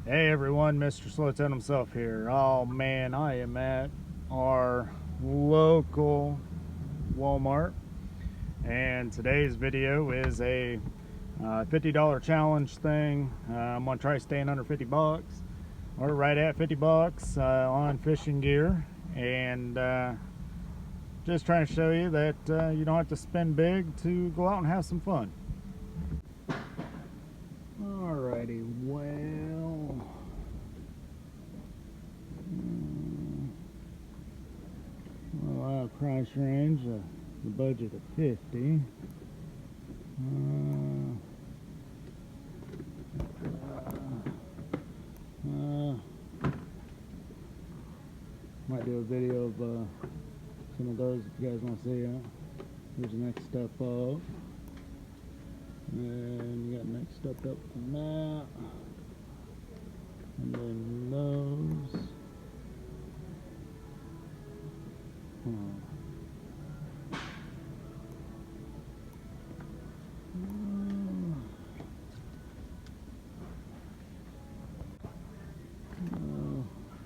Hey everyone, Mr. Slowton himself here. Oh man, I am at our local Walmart, and today's video is a $50 challenge thing. I'm gonna try staying under 50 bucks. We're right at 50 bucks on fishing gear, and just trying to show you that you don't have to spend big to go out and have some fun. Alrighty, well, price range, the budget of 50. Might do a video of some of those if you guys want to see it. Here's the next step up. And you got next step up from that. And then those.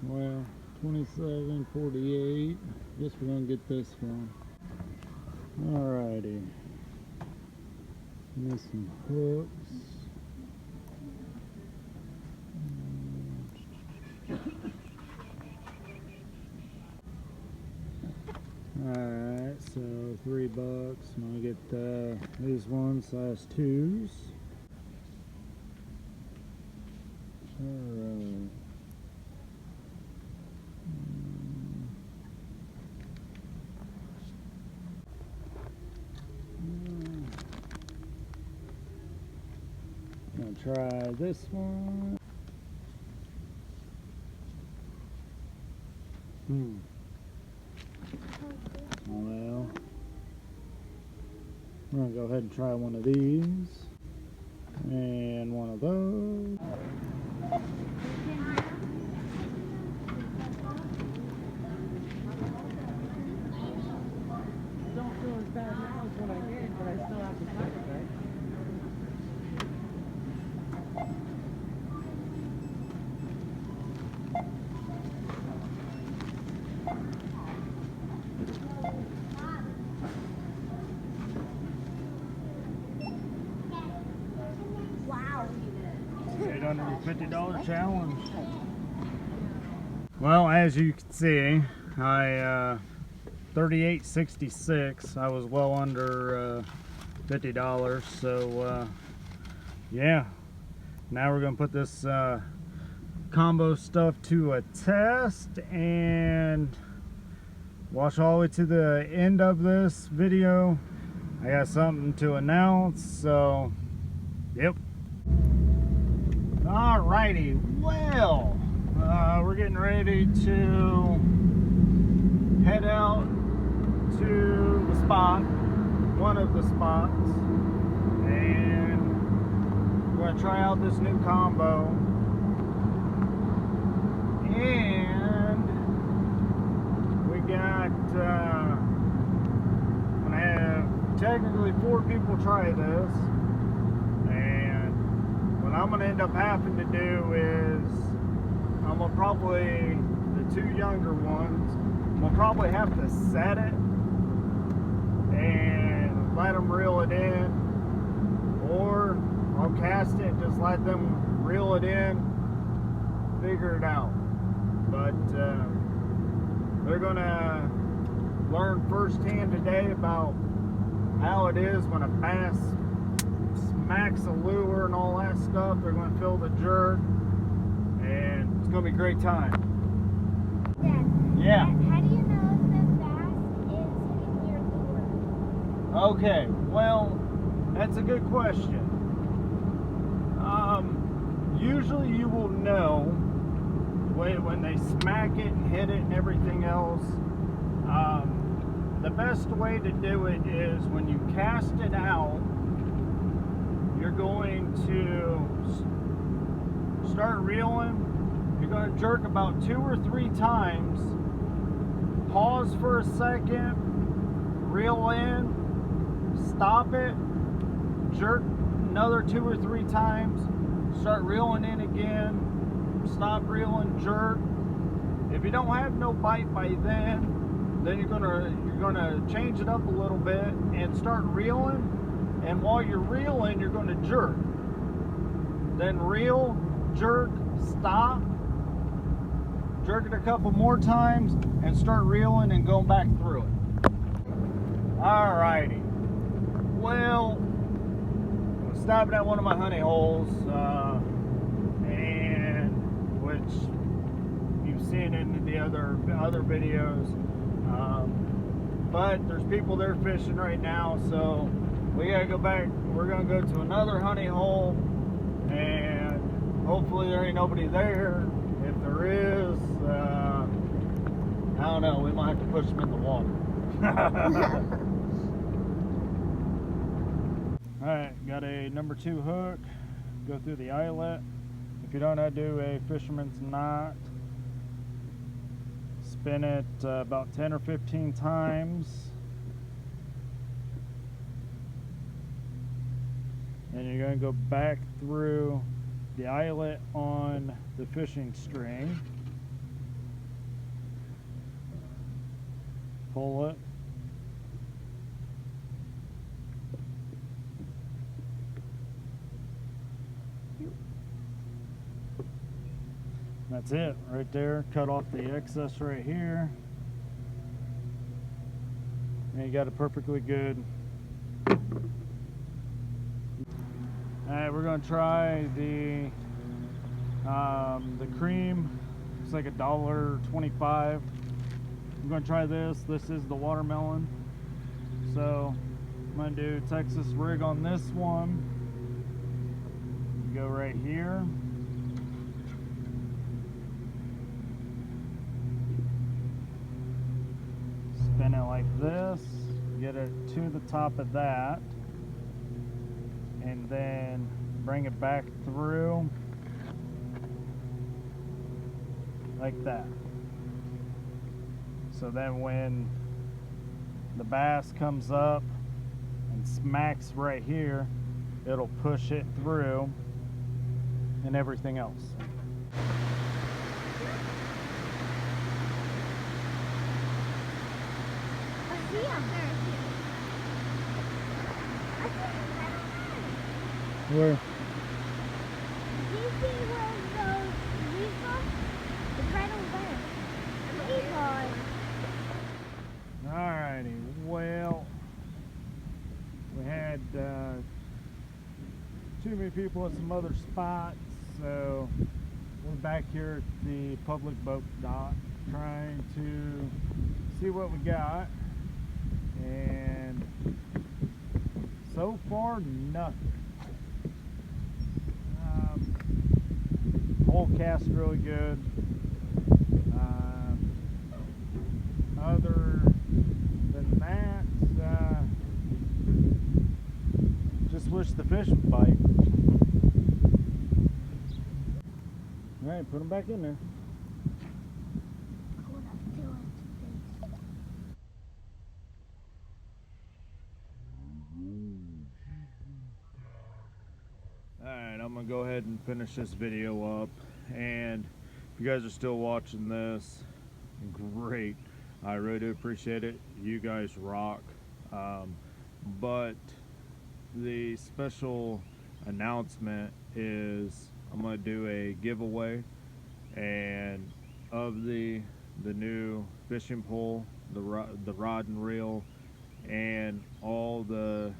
Well, 27.48. Guess we're gonna get this one. Alrighty. Need some hooks. Alright, so $3. I'm gonna get these ones, size 2s. Alright. I'm gonna try this one. Well, we're gonna go ahead and try one of these and one of those. Don't feel as bad now as what I did, but I still have to fight it, right? $850 challenge. Well, as you can see, I $38.66. I was well under $50. So yeah, now we're gonna put this combo stuff to a test and watch all the way to the end of this video. I got something to announce, so yep. Alrighty, well, we're getting ready to head out to the spot, one of the spots, and we're going to try out this new combo. And we got, I'm going to have technically 4 people try this. What I'm going to end up having to do is, I'm going to probably, the 2 younger ones, I'm going to probably have to set it and let them reel it in, or I'll cast it and just let them reel it in, figure it out. But they're going to learn firsthand today about how it is when a bass smacks a lure and all that stuff. They're going to feel the jerk, and it's going to be a great time. Dad, yeah. How do you know if the bass is hitting your lure? Okay, well, that's a good question. Usually you will know when they smack it and hit it and everything else. The best way to do it is when you cast it out, you're going to start reeling. You're going to jerk about 2 or 3 times, pause for a second, reel in, stop it, jerk another 2 or 3 times, start reeling in again, stop, reel, and jerk. If you don't have no bite by then you're gonna change it up a little bit and start reeling. And while you're reeling, you're gonna jerk. Then reel, jerk, stop. Jerk it a couple more times and start reeling and going back through it. Alrighty. Well, I'm stopping at one of my honey holes, and which you've seen in the other videos. But there's people there fishing right now, so we gotta go back. We're gonna go to another honey hole, and hopefully there ain't nobody there. If there is, I don't know, we might have to push them in the water. Alright, got a number 2 hook, go through the eyelet. If you don't know how to do a fisherman's knot, spin it about 10 or 15 times. And you're going to go back through the eyelet on the fishing string. Pull it. That's it right there. Cut off the excess right here. And you got it perfectly good. Alright, we're gonna try the cream. It's like $1.25. I'm gonna try this. This is the watermelon. So I'm gonna do Texas rig on this one. Go right here. Spin it like this. Get it to the top of that. And then bring it back through like that. So then when the bass comes up and smacks right here, it'll push it through and everything else. I see him. Where? Do you see where those leaves are? It's right over there. Alrighty, well, we had too many people at some other spots, so we're back here at the public boat dock trying to see what we got, and so far nothing. Whole cast really good. Other than that, just wish the fish would bite. All right, put them back in there. Alright, I'm gonna go ahead and finish this video up, and if you guys are still watching this, great. I really do appreciate it. You guys rock. But the special announcement is I'm gonna do a giveaway, and of the new fishing pole, the rod and reel, and all the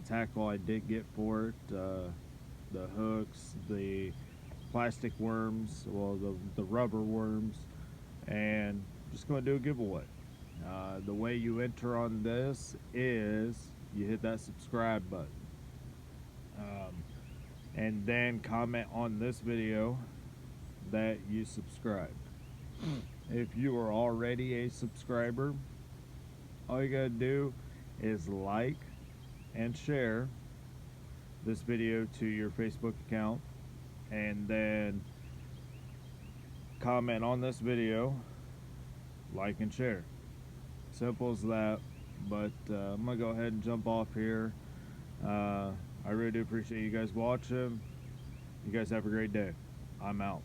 tackle I did get for it, the hooks, the plastic worms, well, the rubber worms, and just going to do a giveaway. The way you enter on this is you hit that subscribe button, and then comment on this video that you subscribed. If you are already a subscriber, all you gotta do is like and share this video to your Facebook account, and then comment on this video, like and share. Simple as that. But I'm gonna go ahead and jump off here. I really do appreciate you guys watching. You guys have a great day. I'm out.